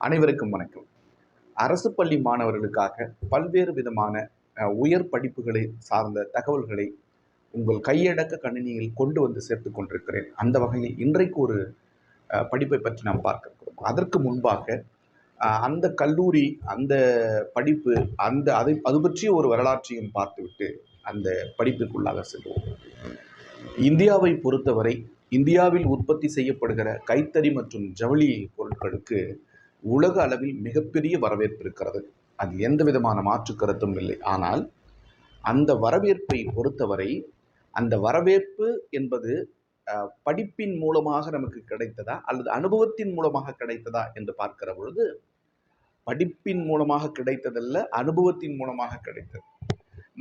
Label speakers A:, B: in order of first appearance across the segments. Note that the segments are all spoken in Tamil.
A: அனைவருக்கும் வணக்கம். அரசு பள்ளி மாணவர்களுக்காக பல்வேறு விதமான உயர் படிப்புகளை சார்ந்த தகவல்களை உங்கள் கையடக்க கணினியில் கொண்டு வந்து சேர்த்துக் கொண்டிருக்கிறேன். அந்த வகையில் இன்றைக்கு ஒரு படிப்பை பற்றி நாம் பார்க்க இருக்கிறோம். அதற்கு முன்பாக அந்த கல்லூரி, அந்த படிப்பு, அது பற்றிய ஒரு வரலாற்றையும் பார்த்துவிட்டு அந்த படிப்பிற்குள்ளாக செல்வோம். இந்தியாவை பொறுத்தவரை இந்தியாவில் உற்பத்தி செய்யப்படுகிற கைத்தறி மற்றும் ஜவுளி பொருட்களுக்கு உலக அளவில் மிகப்பெரிய வரவேற்பு இருக்கிறது. அதில் எந்த விதமான மாற்று கருத்தும் இல்லை. ஆனால் அந்த வரவேற்பை பொறுத்தவரை அந்த வரவேற்பு என்பது படிப்பின் மூலமாக நமக்கு கிடைத்ததா அல்லது அனுபவத்தின் மூலமாக கிடைத்ததா என்று பார்க்கிற பொழுது படிப்பின் மூலமாக கிடைத்ததல்ல, அனுபவத்தின் மூலமாக கிடைத்தது.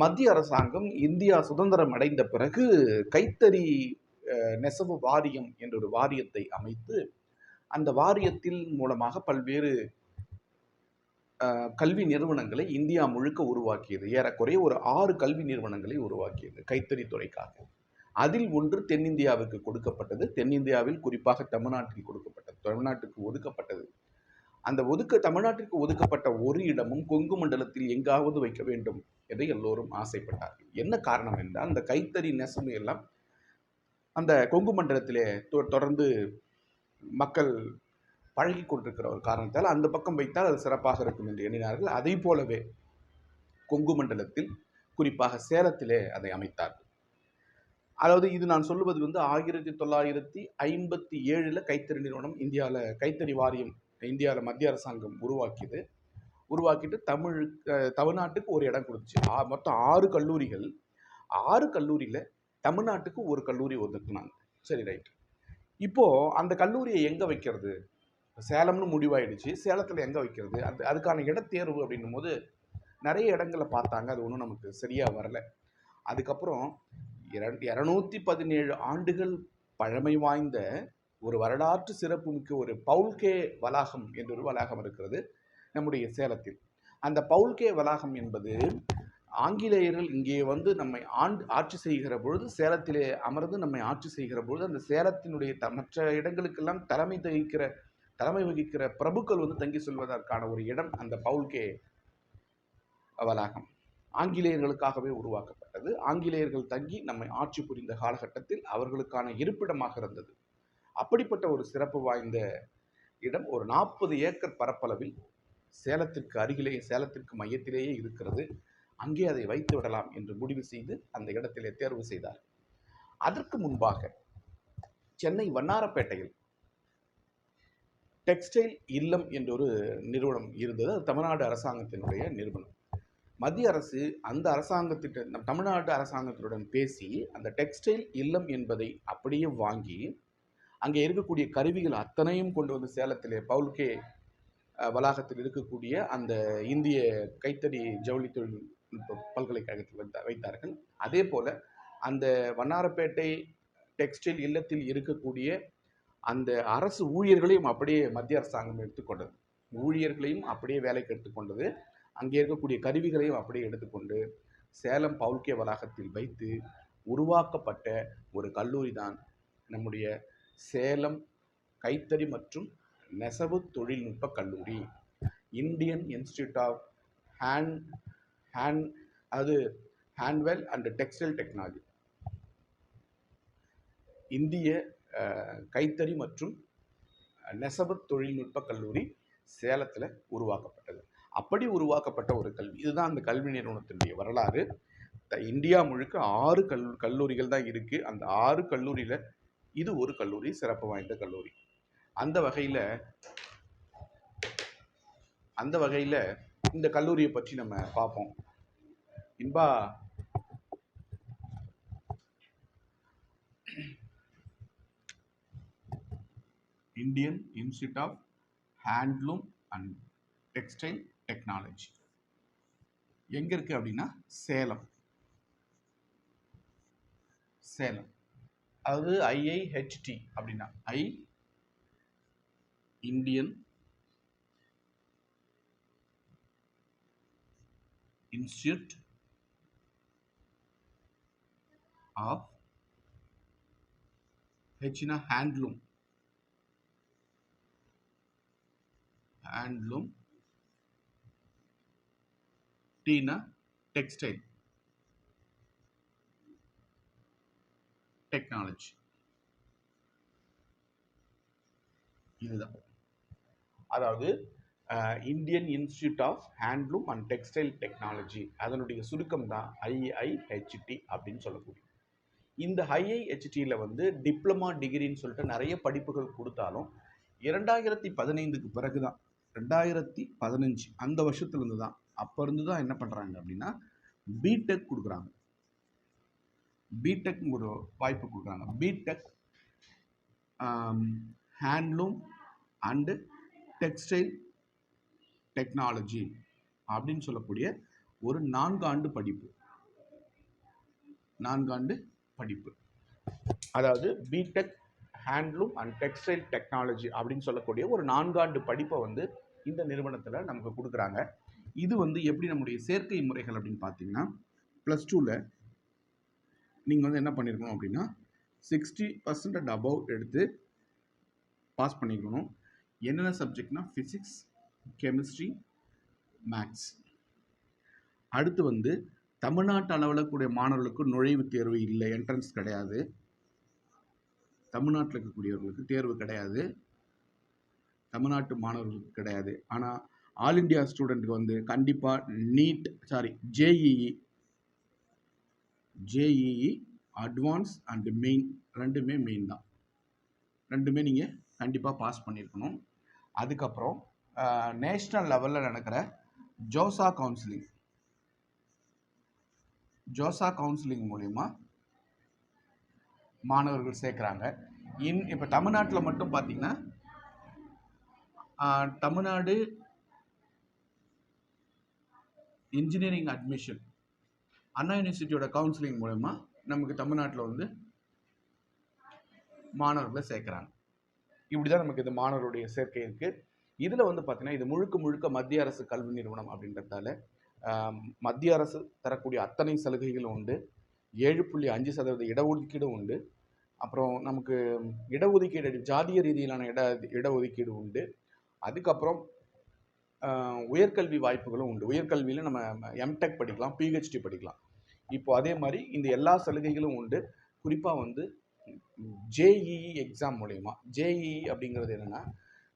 A: மத்திய அரசாங்கம் இந்தியா சுதந்திரம் அடைந்த பிறகு கைத்தறி நெசவு வாரியம் என்ற ஒரு வாரியத்தை அமைத்து அந்த வாரியத்தின் மூலமாக பல்வேறு கல்வி நிறுவனங்களை இந்தியா முழுக்க உருவாக்கியது. ஏறக்குறைய ஒரு 6 கல்வி நிறுவனங்களை உருவாக்கியது கைத்தறி துறைக்காக. அதில் ஒன்று தென்னிந்தியாவுக்கு கொடுக்கப்பட்டது. தென்னிந்தியாவில் குறிப்பாக தமிழ்நாட்டில் கொடுக்கப்பட்டது. தமிழ்நாட்டுக்கு ஒதுக்கப்பட்டது. அந்த தமிழ்நாட்டிற்கு ஒதுக்கப்பட்ட ஒரு இடமும் கொங்கு மண்டலத்தில் எங்காவது வைக்க வேண்டும் என்று எல்லோரும் ஆசைப்பட்டார்கள். என்ன காரணம் என்றால் அந்த கைத்தறி நெசவு எல்லாம் அந்த கொங்கு மண்டலத்திலே தொடர்ந்து மக்கள் பழகி கொண்டிருக்கிற ஒரு காரணத்தால் அந்த பக்கம் வைத்தால் அது சிறப்பாக இருக்கும் என்று எண்ணினார்கள். அதை போலவே கொங்கு மண்டலத்தில் குறிப்பாக சேலத்திலே அதை அமைத்தார்கள். அதாவது இது நான் சொல்லுவது 1957 கைத்தறி நிறுவனம் இந்தியாவில் கைத்தறி வாரியம் இந்தியாவில் மத்திய அரசாங்கம் உருவாக்கிட்டு தமிழ்நாட்டுக்கு ஒரு இடம் கொடுத்துச்சு. மொத்தம் 6 கல்லூரிகள். 6 கல்லூரியில் தமிழ்நாட்டுக்கு ஒரு கல்லூரி ஒதுக்குனாங்க. சரி, ரைட். இப்போ அந்த கல்லூரியை எங்க வைக்கிறது? சேலம்னு முடிவாயிடுச்சு. சேலத்தில் எங்கே வைக்கிறது? அதுக்கான இடத்தேர்வு அப்படின்னும் போது நிறைய இடங்களை பார்த்தாங்க. அது ஒன்றும் நமக்கு சரியாக வரலை. அதுக்கப்புறம் 217 ஆண்டுகள் பழமை வாய்ந்த ஒரு வரலாற்று சிறப்புமிக்க ஒரு பவுல்கே வளாகம் என்ற ஒரு வளாகம் இருக்கிறது நம்முடைய சேலத்தில். அந்த பவுல்கே வளாகம் என்பது ஆங்கிலேயர்கள் இங்கே வந்து நம்மை ஆட்சி செய்கிற பொழுது, சேலத்திலே அமர்ந்து நம்மை ஆட்சி செய்கிற பொழுது, அந்த சேலத்தினுடைய மற்ற இடங்களுக்கெல்லாம் தலைமை வகிக்கிற பிரபுக்கள் தங்கி சொல்வதற்கான ஒரு இடம் அந்த பவுல்கே வளாகம். ஆங்கிலேயர்களுக்காகவே உருவாக்கப்பட்டது. ஆங்கிலேயர்கள் தங்கி நம்மை ஆட்சி புரிந்த காலகட்டத்தில் அவர்களுக்கான இருப்பிடமாக இருந்தது. அப்படிப்பட்ட ஒரு சிறப்பு வாய்ந்த இடம் ஒரு 40 ஏக்கர் பரப்பளவில் சேலத்திற்கு அருகிலேயே, சேலத்திற்கு மையத்திலேயே இருக்கிறது. அங்கே அதை வைத்து விடலாம் என்று முடிவு செய்து அந்த இடத்திலே தேர்வு செய்தார். அதற்கு முன்பாக சென்னை வண்ணாரப்பேட்டையில் டெக்ஸ்டைல் இல்லம் என்ற ஒரு நிறுவனம் இருந்தது. அது தமிழ்நாடு அரசாங்கத்தினுடைய நிறுவனம். மத்திய அரசு அந்த தமிழ்நாடு அரசாங்கத்துடன் பேசி அந்த டெக்ஸ்டைல் இல்லம் என்பதை அப்படியே வாங்கி அங்கே இருக்கக்கூடிய கருவிகள் அத்தனையும் கொண்டு வந்து சேலத்திலே பவுல்கே வளாகத்தில் இருக்கக்கூடிய அந்த இந்திய கைத்தறி ஜவுளி தொழில்நுட்ப பல்கலைக்கழகத்தில் வைத்தார்கள். அதே போல அந்த வண்ணாரப்பேட்டை டெக்ஸ்டைல் இல்லத்தில் இருக்கக்கூடிய அந்த அரசு ஊழியர்களையும் அப்படியே மத்திய அரசாங்கம் எடுத்துக்கொண்டது. ஊழியர்களையும் அப்படியே வேலைக்கு எடுத்துக்கொண்டது. அங்கே இருக்கக்கூடிய கருவிகளையும் அப்படியே எடுத்துக்கொண்டு சேலம் பவுல்கே வளாகத்தில் வைத்து உருவாக்கப்பட்ட ஒரு கல்லூரி தான் நம்முடைய சேலம் கைத்தறி மற்றும் நெசவு தொழில்நுட்ப கல்லூரி. Indian institute of handloom and textile technology, இந்திய கைத்தறி மற்றும் நெசவு தொழில்நுட்ப கல்லூரி சேலத்தில் உருவாக்கப்பட்டது. அப்படி உருவாக்கப்பட்ட ஒரு கல்வி, இதுதான் அந்த கல்வி நிறுவனத்தினுடைய வரலாறு. இந்தியா முழுக்க 6 கல்லூரிகள் தான் இருக்குது. அந்த 6 கல்லூரியில் இது ஒரு கல்லூரி, சிறப்பு வாய்ந்த கல்லூரி. அந்த வகையில் இந்த கல்லூரியை பற்றி நம்ம பார்ப்போம். இன்பா Indian institute of handloom and textile technology எங்க இருக்கு அப்படின்னா சேலம். அதாவது IIHT அப்படின்னா Indian institute of handloom handloom, டீனா டெக்ஸ்டைல் டெக்னாலஜி. இதுதான், அதாவது Indian institute of handloom and textile technology, அதனுடைய சுருக்கம் தான் IIHT அப்படின்னு சொல்லக்கூடிய. இந்த IIHTயில் வந்து டிப்ளமா டிகிரின்னு சொல்லிட்டு நிறைய படிப்புகள் கொடுத்தாலும் 2015க்கு பிறகு தான், 2015 அந்த வருஷத்துலேருந்து தான், அப்போ இருந்து தான் என்ன பண்ணுறாங்க அப்படின்னா பிடெக் கொடுக்குறாங்க. பிடெக் ஒரு வாய்ப்பு கொடுக்குறாங்க. BTech handloom and textile technology அப்படின்னு சொல்லக்கூடிய ஒரு 4 ஆண்டு படிப்பு. 4 ஆண்டு படிப்பு, அதாவது BTech handloom and textile technology அப்படின்னு சொல்லக்கூடிய ஒரு 4 ஆண்டு படிப்பை வந்து இந்த நிறுவனத்தில் நமக்கு கொடுக்குறாங்க. இது வந்து எப்படி நம்முடைய சேர்க்கை முறைகள் அப்படின்னு பார்த்தீங்கன்னா, +2ல் நீங்கள் வந்து என்ன பண்ணியிருக்கணும் அப்படின்னா 60% அண்ட் அபவ் எடுத்து பாஸ் பண்ணிக்கணும். என்னென்ன சப்ஜெக்ட்னா ஃபிசிக்ஸ், கெமிஸ்ட்ரி, மேக்ஸ். அடுத்து வந்து தமிழ்நாட்டு அளவில் கூடிய மாணவர்களுக்கு நுழைவுத் தேர்வு இல்லை, என்ட்ரன்ஸ் கிடையாது. தமிழ்நாட்டில் இருக்கக்கூடியவர்களுக்கு தேர்வு கிடையாது, தமிழ்நாட்டு மாணவர்களுக்கு கிடையாது. ஆனால் ஆல் இண்டியா ஸ்டூடெண்ட்டுக்கு வந்து கண்டிப்பாக ஜேஇஇ அட்வான்ஸ் அண்டு மெயின் ரெண்டுமே மெயின் தான். ரெண்டுமே நீங்கள் கண்டிப்பாக பாஸ் பண்ணியிருக்கணும். அதுக்கப்புறம் நேஷ்னல் லெவலில் நடக்கிற ஜோசா கவுன்சிலிங் மூலிமா மாணவர்கள் சேர்க்குறாங்க. இப்போ தமிழ்நாட்டில் மட்டும் பார்த்தீங்கன்னா தமிழ்நாடு இன்ஜினியரிங் அட்மிஷன் அண்ணா யூனிவர்சிட்டியோட கவுன்சிலிங் மூலமா நமக்கு தமிழ்நாட்டில் வந்து மாணவர்களை சேர்க்குறாங்க. இப்படி தான் நமக்கு இது மாணவருடைய சேர்க்கை இருக்குது. இதில் வந்து பார்த்திங்கன்னா இது முழுக்க மத்திய அரசு கல்வி நிறுவனம் அப்படின்றதால மத்திய அரசு தரக்கூடிய அத்தனை சலுகைகளும் உண்டு. 7.5% இடஒதுக்கீடும் உண்டு. அப்புறம் நமக்கு இடஒதுக்கீடு ஜாதிய ரீதியிலான இடஒதுக்கீடு உண்டு. அதுக்கப்புறம் உயர்கல்வி வாய்ப்புகளும் உண்டு. உயர்கல்வியில் நம்ம எம்டெக் படிக்கலாம், PhD படிக்கலாம். இப்போ அதே மாதிரி இந்த எல்லா சலுகைகளும் உண்டு. குறிப்பாக வந்து JEE எக்ஸாம் மூலயமா, JEE அப்படிங்கிறது என்னென்னா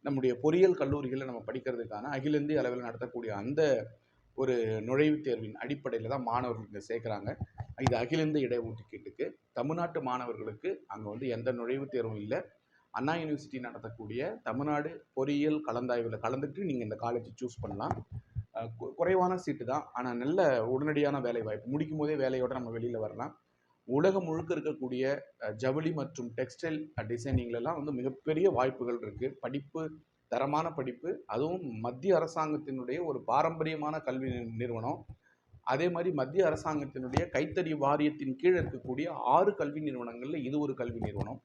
A: நம்முடைய பொறியியல் கல்லூரிகளில் நம்ம படிக்கிறதுக்கான அகில இந்திய அளவில் நடத்தக்கூடிய அந்த ஒரு நுழைவுத் தேர்வின் அடிப்படையில் தான் மாணவர்களுக்கு சேர்க்குறாங்க. இது அகில இந்திய இடஒதுக்கீட்டுக்கு. தமிழ்நாட்டு மாணவர்களுக்கு அங்கே வந்து எந்த நுழைவுத் தேர்வும் இல்லை. அண்ணா யூனிவர்சிட்டி நடத்தக்கூடிய தமிழ்நாடு பொறியியல் கலந்தாய்வில் கலந்துட்டு நீங்கள் இந்த காலேஜ் சூஸ் பண்ணலாம். குறைவான சீட்டு தான், ஆனால் நல்ல உடனடியான வேலை வாய்ப்பு. முடிக்கும் போதே வேலையோடு நம்ம வெளியில் வரலாம். உலகம் முழுக்க இருக்கக்கூடிய ஜவுளி மற்றும் டெக்ஸ்டைல் டிசைனிங்லலாம் வந்து மிகப்பெரிய வாய்ப்புகள் இருக்குது. படிப்பு தரமான படிப்பு, அதுவும் மத்திய அரசாங்கத்தினுடைய ஒரு பாரம்பரியமான கல்வி நிறுவனம். அதே மாதிரி மத்திய அரசாங்கத்தினுடைய கைத்தறி வாரியத்தின் கீழே இருக்கக்கூடிய 6 கல்வி நிறுவனங்களில் இது ஒரு கல்வி நிறுவனம்.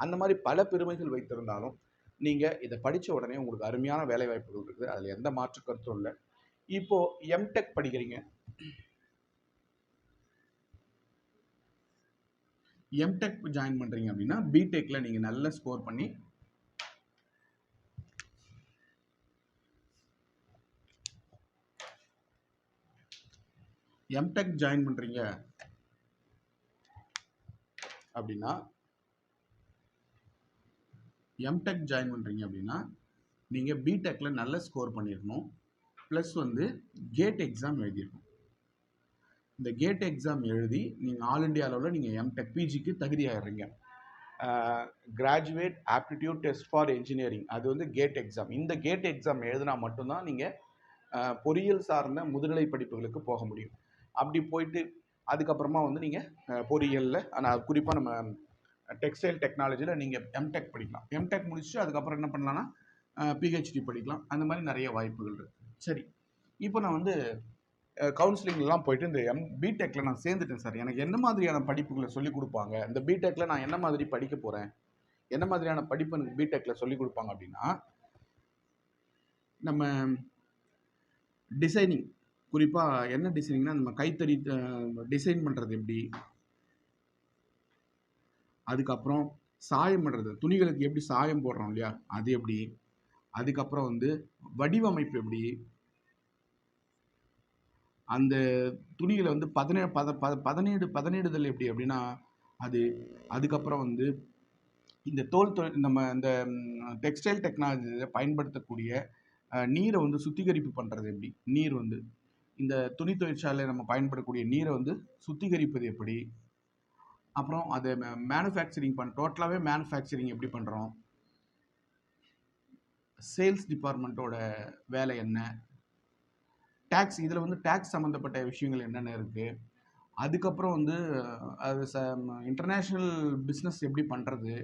A: அந்த மாதிரி பல பெருமைகள் வைத்திருந்தாலும் நீங்கள் இதை படித்த உடனே உங்களுக்கு அருமையான வேலை வாய்ப்புகள் இருக்குது, அதில் எந்த மாற்று கருத்தும் இல்லை. இப்போது எம்டெக் படிக்கிறீங்க, எம்டெக் ஜாயின் பண்ணுறீங்க அப்படின்னா பிடெக்கில் நீங்கள் நல்ல ஸ்கோர் பண்ணி எம்டெக் ஜாயின் பண்ணுறீங்க அப்படின்னா நீங்கள் பிடெக்கில் நல்ல ஸ்கோர் பண்ணியிருக்கணும். ப்ளஸ் வந்து கேட் எக்ஸாம் எழுதியிருக்கணும். இந்த கேட் எக்ஸாம் எழுதி நீங்கள் ஆல் இண்டியா அளவில் நீங்கள் எம்டெக் பிஜிக்கு தகுதியாகிடுறீங்க. Graduate aptitude test for engineering, அது வந்து கேட் எக்ஸாம். இந்த கேட் எக்ஸாம் எழுதினா மட்டும்தான் நீங்கள் பொறியியல் சார்ந்த முதுநிலை படிப்புகளுக்கு போக முடியும். அப்படி போயிட்டு அதுக்கப்புறமா வந்து நீங்கள் பொறியியலில், ஆனால் குறிப்பாக நம்ம டெக்ஸ்டைல் டெக்னாலஜியில் நீங்கள் எம்டெக் படிக்கலாம். எம்டெக் முடிச்சுட்டு அதுக்கப்புறம் என்ன பண்ணலான்னா PhD படிக்கலாம். அந்த மாதிரி நிறைய வாய்ப்புகள் இருக்குது. சரி, இப்போ நான் வந்து கவுன்சிலிங்லாம் போயிட்டு இந்த பிடெக்கில் நான் சேர்ந்துட்டேன் சார், எனக்கு என்ன மாதிரியான படிப்புகளை சொல்லிக் கொடுப்பாங்க, இந்த பிடெக்கில் நான் என்ன மாதிரி படிக்க போகிறேன், என்ன மாதிரியான படிப்பு எனக்கு பிடெக்கில் சொல்லிக் கொடுப்பாங்க அப்படின்னா, நம்ம டிசைனிங், குறிப்பாக என்ன டிசைனிங்னா நம்ம கைத்தறி டிசைன் பண்ணுறது எப்படி, அதுக்கப்புறம் சாயம் பண்ணுறது, துணிகளுக்கு எப்படி சாயம் போடுறோம் இல்லையா அது எப்படி, அதுக்கப்புறம் வந்து வடிவமைப்பு எப்படி, அந்த துணியில வந்து பதனிடுதல் எப்படி அப்படின்னா அது, அதுக்கப்புறம் வந்து இந்த தோல் தொழில் நம்ம இந்த டெக்ஸ்டைல் டெக்னாலஜியில் பயன்படுத்தக்கூடிய நீரை வந்து சுத்திகரிப்பு பண்ணுறது எப்படி, நீர் வந்து இந்த துணி தொழிற்சாலையில் நம்ம பயன்படக்கூடிய நீரை வந்து சுத்திகரிப்பது எப்படி, அப்புறம் அதை மேனுஃபேக்சரிங் டோட்டலாகவே மேனுஃபேக்சரிங் எப்படி பண்ணுறோம், சேல்ஸ் டிபார்ட்மெண்ட்டோட வேலை என்ன, டேக்ஸ் இதில் வந்து டேக்ஸ் சம்மந்தப்பட்ட விஷயங்கள் என்னென்ன இருக்குது, அதுக்கப்புறம் வந்து அது இன்டர்நேஷ்னல் பிஸ்னஸ் எப்படி பண்ணுறது,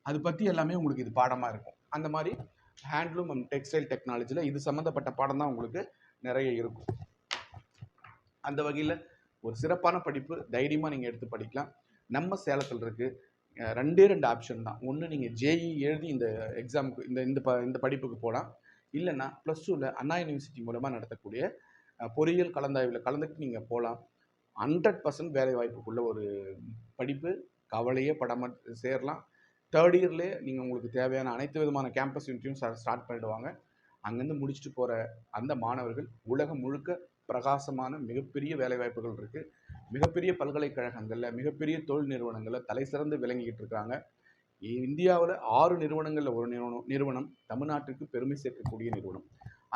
A: அது பற்றி எல்லாமே உங்களுக்கு இது பாடமாக இருக்கும். அந்த மாதிரி ஹேண்ட்லூம் அண்ட் டெக்ஸ்டைல் டெக்னாலஜியில் இது சம்மந்தப்பட்ட பாடம் தான் உங்களுக்கு நிறைய இருக்கும். அந்த வகையில் ஒரு சிறப்பான படிப்பு, தைரியமாக நீங்கள் எடுத்து படிக்கலாம். நம்ம சேலத்தில் இருக்குது ரெண்டு ஆப்ஷன் தான். ஒன்று நீங்கள் ஜேஇ எழுதி இந்த எக்ஸாமுக்கு இந்த படிப்புக்கு போகலாம். இல்லைன்னா ப்ளஸ் டூவில் அண்ணா யூனிவர்சிட்டி மூலமாக நடத்தக்கூடிய பொறியியல் கலந்தாய்வில் கலந்துட்டு நீங்கள் போகலாம். 100% வேலை வாய்ப்புக்குள்ள ஒரு படிப்பு, கவலையே படாமல் சேரலாம். தேர்ட் இயர்லேயே நீங்கள் உங்களுக்கு தேவையான அனைத்து விதமான கேம்பஸ் இன்டர்வியூ ஸ்டார்ட் பண்ணிடுவாங்க. அங்கேருந்து முடிச்சுட்டு போகிற அந்த மாணவர்கள் உலகம் முழுக்க பிரகாசமான மிகப்பெரிய வேலைவாய்ப்புகள் இருக்குது. மிகப்பெரிய பல்கலைக்கழகங்களில், மிகப்பெரிய தொழில் நிறுவனங்களில் தலை சிறந்து விளங்கிக்கிட்டு இருக்காங்க. இந்தியாவில் 6 நிறுவனங்களில் ஒரு நிறுவனம் தமிழ்நாட்டிற்கு பெருமை சேர்க்கக்கூடிய நிறுவனம்.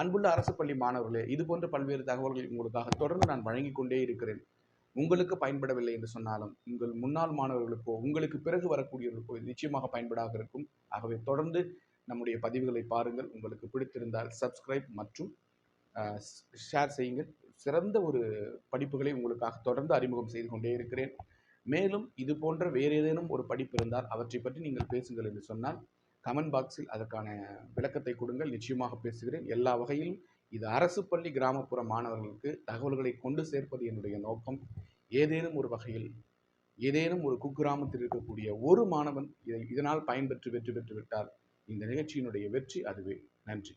A: அன்புள்ள அரசு பள்ளி மாணவர்களே, இது போன்ற பல்வேறு தகவல்கள் உங்களுக்காக தொடர்ந்து நான் வழங்கி கொண்டே இருக்கிறேன். உங்களுக்கு பயன்படவில்லை என்று சொன்னாலும் உங்கள் முன்னாள் மாணவர்களுக்கோ உங்களுக்கு பிறகு வரக்கூடியவர்களுக்கோ நிச்சயமாக பயன்படாக இருக்கும். ஆகவே தொடர்ந்து நம்முடைய பதிவுகளை பாருங்கள். உங்களுக்கு பிடித்திருந்தால் சப்ஸ்கிரைப் மற்றும் ஷேர் செய்யுங்கள். சிறந்த ஒரு படிப்புகளை உங்களுக்காக தொடர்ந்து அறிமுகம் செய்து கொண்டே இருக்கிறேன். மேலும் இது போன்ற வேறு ஏதேனும் ஒரு படிப்பு இருந்தால் அவற்றை பற்றி நீங்கள் பேசுங்கள் என்று சொன்னால் கமெண்ட் பாக்ஸில் அதற்கான விளக்கத்தை கொடுங்கள். நிச்சயமாக பேசுகிறேன். எல்லா வகையிலும் இது அரசு பள்ளி கிராமப்புற மாணவர்களுக்கு தகவல்களை கொண்டு சேர்ப்பது என்னுடைய நோக்கம். ஏதேனும் ஒரு வகையில் ஏதேனும் ஒரு குக்கிராமத்தில் இருக்கக்கூடிய ஒரு மாணவன் இதனால் பயன்பெற்று வெற்றி பெற்று விட்டால் இந்த நிகழ்ச்சியினுடைய வெற்றி அதுவே. நன்றி.